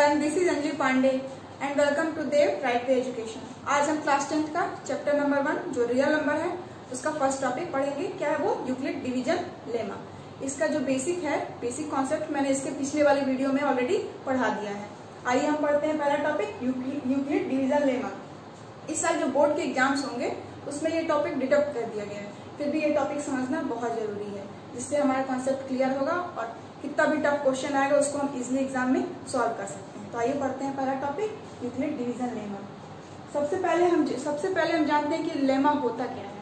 everyone, this is Anjali Pandey and welcome to Dev Right to Education। आज हम class 10th का chapter number 1 जो real number है उसका फर्स्ट टॉपिक पढ़ेंगे। क्या है वो? Euclid division lemma. इसका जो बेसिक कॉन्सेप्ट मैंने इसके पिछले वाले वीडियो में ऑलरेडी पढ़ा दिया है। आइए हम पढ़ते हैं पहला टॉपिक यूक्लिड डिवीजन लेमा। इस साल जो बोर्ड के एग्जाम्स होंगे उसमें ये टॉपिक डिडक्ट कर दिया गया है, फिर भी ये टॉपिक समझना बहुत जरूरी है, जिससे हमारा कॉन्सेप्ट क्लियर होगा और कितना भी टफ क्वेश्चन आएगा उसको हम इजिली एग्जाम में सॉल्व कर सकते हैं। तो आइए पढ़ते हैं पहला टॉपिक यूक्लिड डिवीजन लेमा। सबसे पहले हम जानते हैं कि लेमा होता क्या है।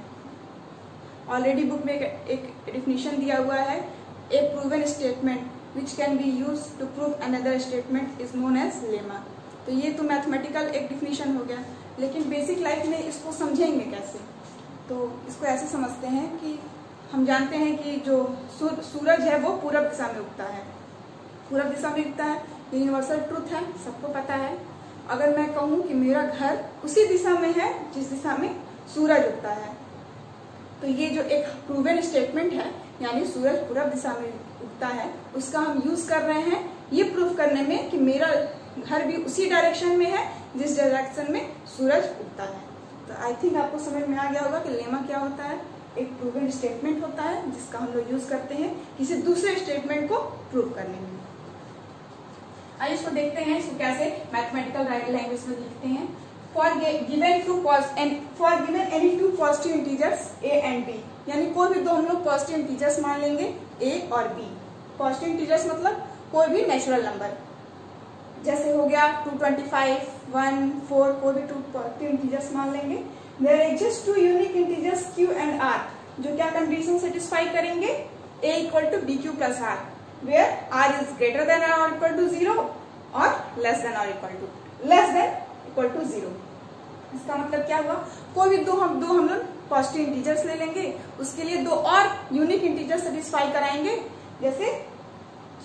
ऑलरेडी बुक में एक डिफिनीशन दिया हुआ है, a proven statement which can be use to prove another statement is known as lemma. तो ये तो मैथमेटिकल एक डिफिनीशन हो गया, लेकिन बेसिक लाइफ में इसको समझेंगे कैसे? तो इसको ऐसे समझते हैं कि हम जानते हैं कि जो सूरज है वो पूरब दिशा में उगता है, पूरब दिशा में उगता है, ये यूनिवर्सल ट्रूथ है, सबको पता है। अगर मैं कहूँ कि मेरा घर उसी दिशा में है जिस दिशा में सूरज उगता है, तो ये जो एक प्रूवन स्टेटमेंट है, यानी सूरज पूरब दिशा में उगता है, उसका हम यूज कर रहे हैं ये प्रूफ करने में कि मेरा घर भी उसी डायरेक्शन में है जिस डायरेक्शन में सूरज उगता है। तो आई थिंक आपको समझ में आ गया होगा कि लेमा क्या होता है। एक प्रूवन स्टेटमेंट होता है जिसका हम लोग यूज करते हैं किसी दूसरे स्टेटमेंट को प्रूव करने में। आइए इसको देखते हैं, इसको कैसे मैथमेटिकल लैंग्वेज में लिखते हैं। For given any two positive integers a and b, यानी कोई भी दो हम लोग पॉजिटिव इंटीजर्स मान लेंगे ए और बी। पॉजिटिव इंटीजर्स मतलब कोई भी नेचुरल नंबर, जैसे हो गया 225, 1, 4, कोई भी टू पॉजिटिव इंटीजर्स मान लेंगे। There exist two unique integers q and r, जो क्या कंडीशन सेटिस्फाई करेंगे? a equal to bq plus r, where r is greater than or equal to 0 और less than or equal to 0। इसका मतलब क्या हुआ? कोई भी दो हम लोग पॉजिटिव इंटीजर्स ले लेंगे, उसके लिए दो और यूनिक इंटीजर सेटिस्फाई कराएंगे, जैसे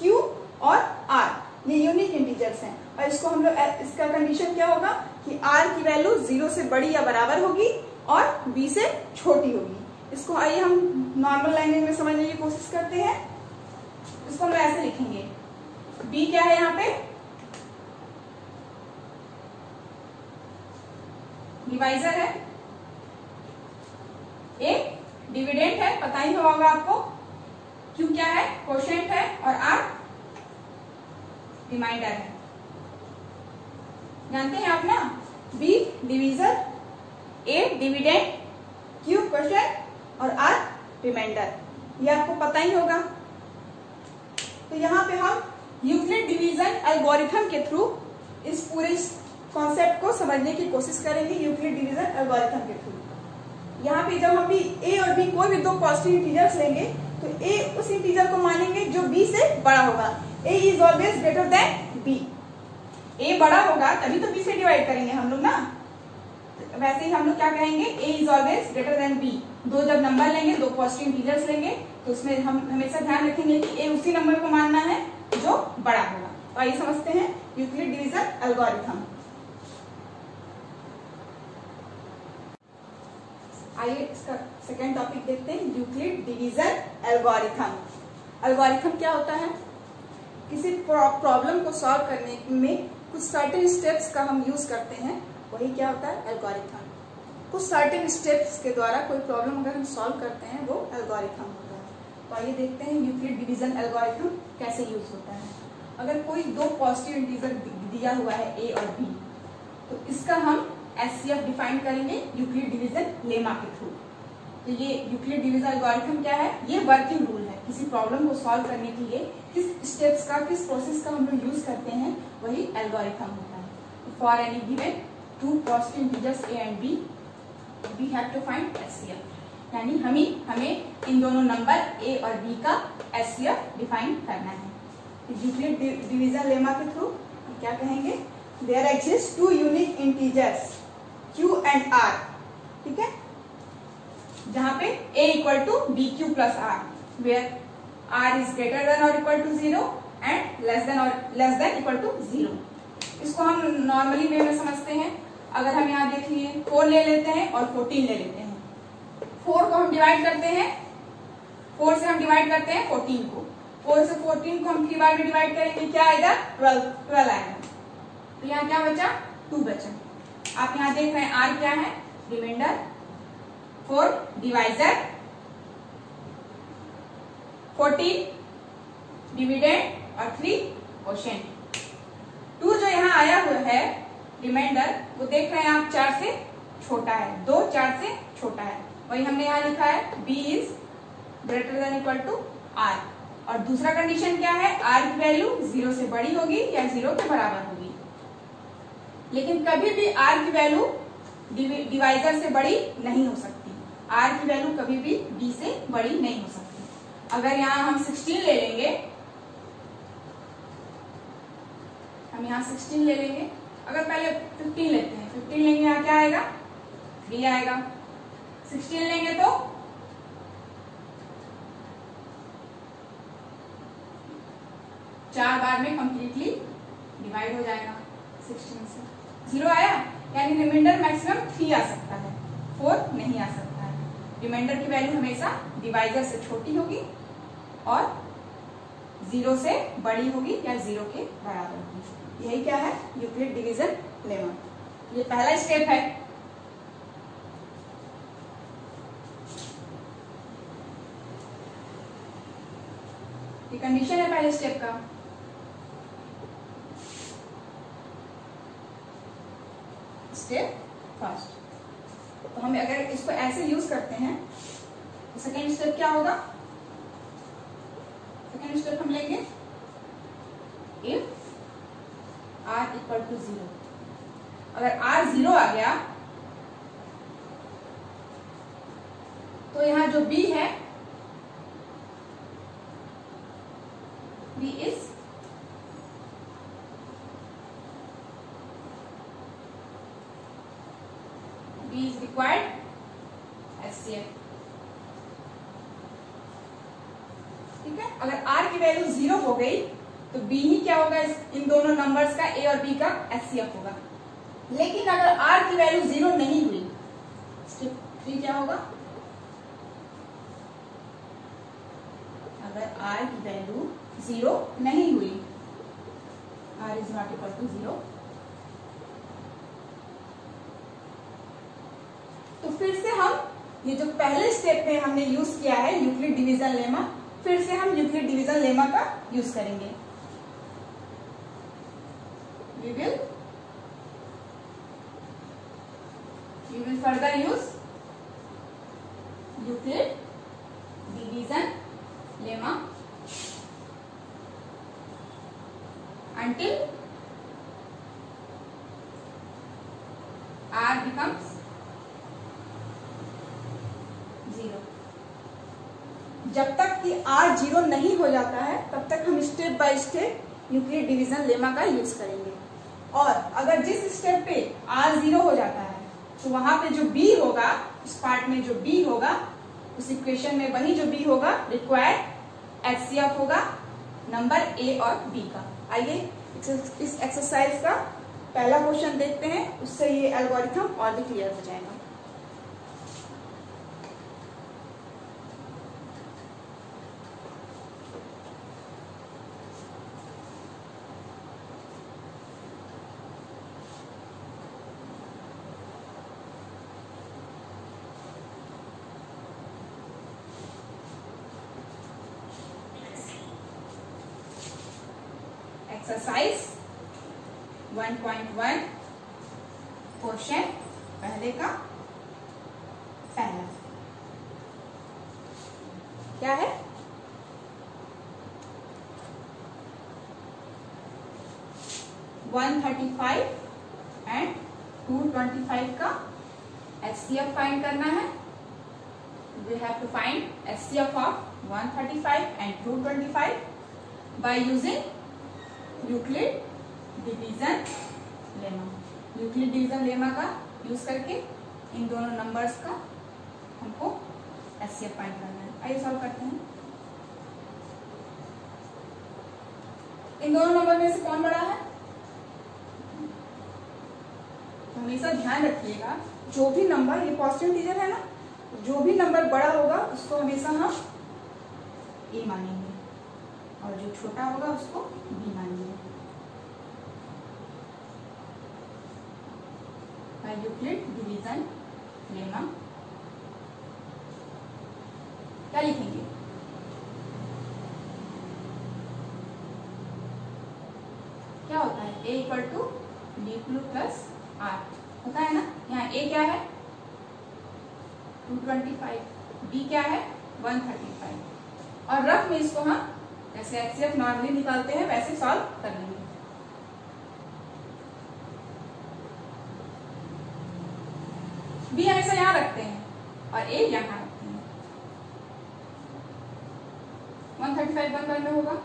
q और r, ये यूनिक इंटीजर्स हैं। और इसको हम लोग, इसका कंडीशन क्या होगा कि r की वैल्यू 0 से बड़ी या बराबर होगी और b से छोटी होगी। इसको आइए हम नॉर्मल लैंग्वेज में समझने की कोशिश करते हैं। इसको हम ऐसे लिखेंगे, b क्या है? यहाँ पे डिवाइजर है, a डिविडेंड है, पता ही होगा आपको, q क्या है? कोशेंट है, और r रिमाइंडर है। जानते हैं आप ना, b divisor, a dividend, q quotient और r रिमाइंडर, ये आपको पता ही होगा। तो यहाँ पे हम यूक्लिड डिवीजन एल्गोरिथम के थ्रू इस पूरे कॉन्सेप्ट को समझने की कोशिश करेंगे। यूक्लिड डिवीजन एल्गोरिथम के थ्रू यहाँ पे जब हम भी a और b कोई भी दो पॉजिटिव इंटीजर्स लेंगे, तो a उस इंटीजर को मानेंगे जो b से बड़ा होगा। a is always greater than b, a बड़ा होगा तभी तो b से डिवाइड करेंगे हम लोग ना। वैसे ही हम लोग क्या कहेंगे? a is always greater than b। दो जब नंबर लेंगे, दो पॉजिटिव इंटीजर्स लेंगे, तो उसमें हम हमेशा ध्यान रखेंगे कि a उसी नंबर को मानना है जो बड़ा होगा। तो आइए समझते हैं यूक्लिड डिवीजन एल्गोरिथम। आइए इसका सेकेंड टॉपिक देखते हैं, यूक्लिड डिवीजन एल्गोरिथम। एल्गोरिथम क्या होता है? किसी प्रॉब्लम को सॉल्व करने में कुछ सर्टेन स्टेप्स का हम यूज करते हैं, वही क्या होता है? एल्गोरिथम। कुछ सर्टेन स्टेप्स के द्वारा कोई प्रॉब्लम अगर हम सॉल्व करते हैं, वो एल्गोरिथम होता है। तो आइए देखते हैं यूक्लिड डिवीजन एल्गोरिथम कैसे यूज होता है। अगर कोई दो पॉजिटिव इंटीजर दिया हुआ है a और b, तो इसका हम HCF डिफाइन करेंगे यूक्लिड डिवीजन लेमा के थ्रू। तो ये यूक्लिड डिवीजन एल्गोरिथम क्या है? ये वर्किंग रूल है। किसी प्रॉब्लम को सॉल्व करने के लिए किस स्टेप्स का, किस प्रोसेस का हम लोग यूज करते हैं, वही एल्गोरिथम होता है। For any given two positive integers a and b, we have to find HCF, यानी हमें इन दोनों नंबर a और b का HCF डिफाइन करना है। यूक्लिड डिवीजन लेमा के थ्रू हम क्या कहेंगे? There exist two unique integers q and r, ठीक है, जहां पे a equal to bq plus r, where r is greater than और equal to 0 and less than equal to 0। इसको हम नॉर्मली वे में समझते हैं। अगर हम यहाँ देख लिए 4 ले लेते हैं और 14 ले लेते हैं, 4 को हम डिवाइड करते हैं, 4 से हम डिवाइड करते हैं 14 को, 4 से 14 को हम 3 बार में डिवाइड करेंगे, क्या आएगा? 12 आएगा। तो यहाँ क्या बचा, 2 बचा। आप यहाँ देख रहे हैं r क्या है, रिमाइंडर, 4 डिवाइजर, 14 डिविडेंड और 3 क्वोशिएंट। 2 जो यहाँ आया हुआ है रिमाइंडर, वो देख रहे हैं आप 4 से छोटा है, 2 4 से छोटा है, वही हमने यहाँ लिखा है b is greater than equal to r। और दूसरा कंडीशन क्या है, r की वैल्यू 0 से बड़ी होगी या 0 के बराबर होगी। लेकिन कभी भी r की वैल्यू डिवाइजर से बड़ी नहीं हो सकती, r की वैल्यू कभी भी b से बड़ी नहीं हो सकती। अगर यहाँ हम 16 ले लेंगे, हम यहाँ 16 ले लेंगे, अगर पहले 15 लेते हैं, 15 लेंगे यहाँ क्या आएगा, 3 आएगा। 16 लेंगे तो 4 बार में कंप्लीटली डिवाइड हो जाएगा 16 से। 0 आया, यानी रिमाइंडर मैक्सिमम 3 आ सकता है, 4 नहीं आ सकता है। रिमाइंडर की वैल्यू हमेशा डिवाइजर से छोटी होगी और 0 से बड़ी होगी या 0 के बराबर होगी। यही क्या है, यूक्लिड डिवीजन लेमा। ये पहला स्टेप है। ये कंडीशन है पहले स्टेप का। स्टेप फर्स्ट, तो हम अगर इसको ऐसे यूज करते हैं तो सेकेंड स्टेप क्या होगा, सेकेंड स्टेप हम लेंगे इफ r इक्वल टू 0। अगर r 0 आ गया तो यहां जो b है, b इज रिक्वायर्ड HCF। ठीक है, अगर r की वैल्यू 0 हो गई तो b ही क्या होगा, इन दोनों नंबर्स का a और b का HCF होगा। लेकिन अगर r की वैल्यू 0 नहीं हुई, स्टेप 3 क्या होगा, अगर r की वैल्यू 0 नहीं हुई, r is not equal to 0, तो फिर से हम ये जो पहले स्टेप में हमने यूज किया है यूक्लिड डिवीजन लेमा, फिर से हम यूक्लिड डिवीजन लेमा का यूज करेंगे। We will further use Euclid division lemma until r becomes 0। जब तक कि r 0 नहीं हो जाता है तब तक हम step by step Euclid division lemma का यूज करेंगे। और अगर जिस स्टेप पे r 0 हो जाता है तो वहां पे जो b होगा, इस पार्ट में जो b होगा, उस इक्वेशन में वही जो b होगा रिक्वायर्ड HCF होगा नंबर a और b का। आइए इस एक्सरसाइज का पहला क्वेश्चन देखते हैं, उससे ये एल्गोरिथम और भी क्लियर हो जाएगा। एक्सरसाइज 1.1 क्वेश्चन पहले का पहला क्या है, $135 एंड $225 का HCF फाइंड करना है। We have to find HCF of 135 and 225 by using Euclid division lemma. Euclid division lemma का यूज करके इन दोनों नंबर्स का हमको HCF फाइंड करना है। आइए सॉल्व करते हैं। इन दोनों नंबर में से कौन बड़ा है, हमेशा ध्यान रखिएगा जो भी नंबर, ये पॉजिटिव इंटीजर है ना, जो भी नंबर बड़ा होगा उसको हमेशा हम ए मानेंगे और जो छोटा होगा उसको बी मानेंगे। है यूक्लिड डिवीजन लेमा। क्या लिखेंगे? क्या होता है? a equal to d q plus r होता है ना। यहाँ a क्या है 225, b क्या है 135, और रफ में इसको हम जैसे एचसीएफ नॉर्मली निकालते हैं वैसे सॉल्व कर लेंगे। b हमेशा यहाँ रखते हैं और a यहाँ रखते हैं। 135 1 में होगा,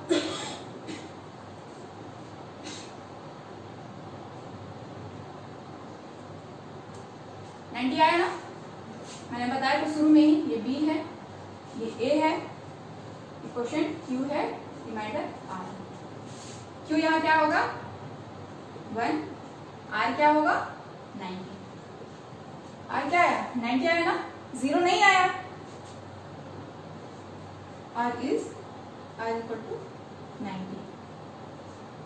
आया ना। मैंने बताया तो शुरू में ही, ये b है, ये a है, क्वेश्चन q है, रिमाइंडर r। q यहाँ क्या होगा 1, r क्या होगा 90। r क्या आया 90 आया ना, 0 नहीं आया। r is equal to 90,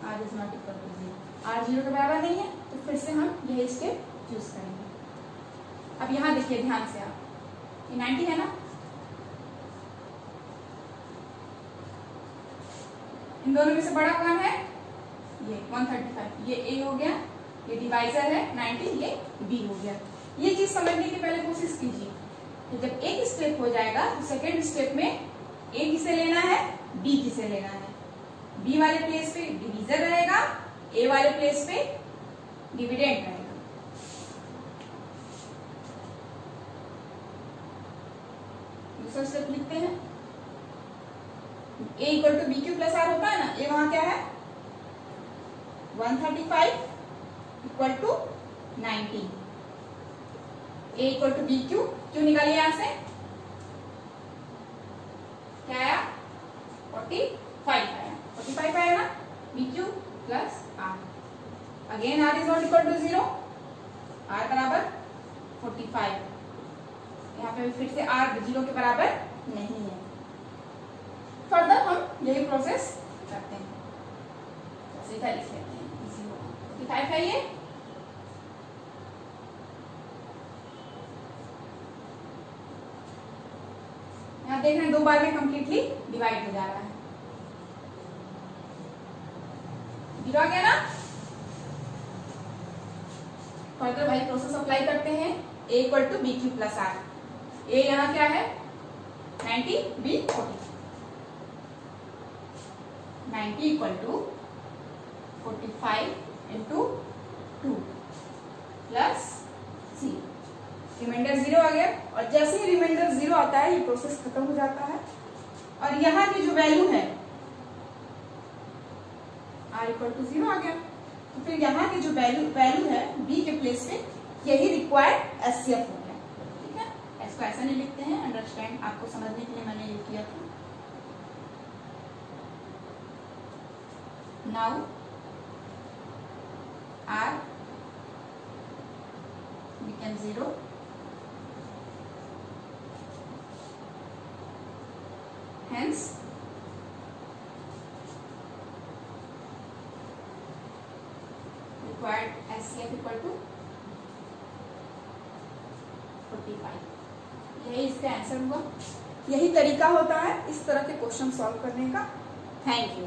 r is not equal to 0। r 0 के बराबर नहीं है तो फिर से हम यही स्टेप चूज करेंगे। अब यहां देखिए ध्यान से आप, ये 90 है ना, इन दोनों में से बड़ा कौन है? ये 135, ये a हो गया, ये डिवाइजर है 90, ये b हो गया। ये चीज समझने की पहले कोशिश कीजिए कि जब एक स्टेप हो जाएगा तो सेकेंड स्टेप में a किसे लेना है, b किसे लेना है। b वाले प्लेस पे डिवीजर रहेगा, a वाले प्लेस पे डिविडेंड रहेगा। दूसरा स्टेप लिखते हैं, a equal to b q plus r होता है ना, a वहां क्या है 135 equal to 90, a equal to b q, q निकालिए यहां से, क्या आया 45 आया, 45 आया ना, b q plus r. Again r is not equal to 0, r बराबर 45, यहाँ पे फिर से r 0 के बराबर नहीं है। फर्दर हम यही प्रोसेस करते हैं, सीधा लिख लेते हैं 45 है ये, यहाँ देख रहे हैं 2 बार में कंप्लीटली डिवाइड हो जा रहा है, 0 आ गया ना। फर्दर वही प्रोसेस अप्लाई करते हैं, a equal to b q plus r. a यहाँ क्या है 90, b 40, 90 equal to 45 into 2 plus c, remainder 0 आ गया। और जैसे ही रिमाइंडर 0 आता है ये प्रोसेस खत्म हो जाता है, और यहाँ की जो वैल्यू है r इक्वल टू 0 आ गया। तो फिर यहाँ की जो वैल्यू है b के प्लेस पे, यही रिक्वायर्ड एचसीएफ हो गया। ठीक है, इसको ऐसा नहीं लिखते हैं, अंडरस्टैंड आपको समझने के लिए मैंने ये किया था। Now r became 0, hence required HCF equal to 45। यही इसका आंसर हुआ। यही तरीका होता है इस तरह के क्वेश्चन सॉल्व करने का। Thank you.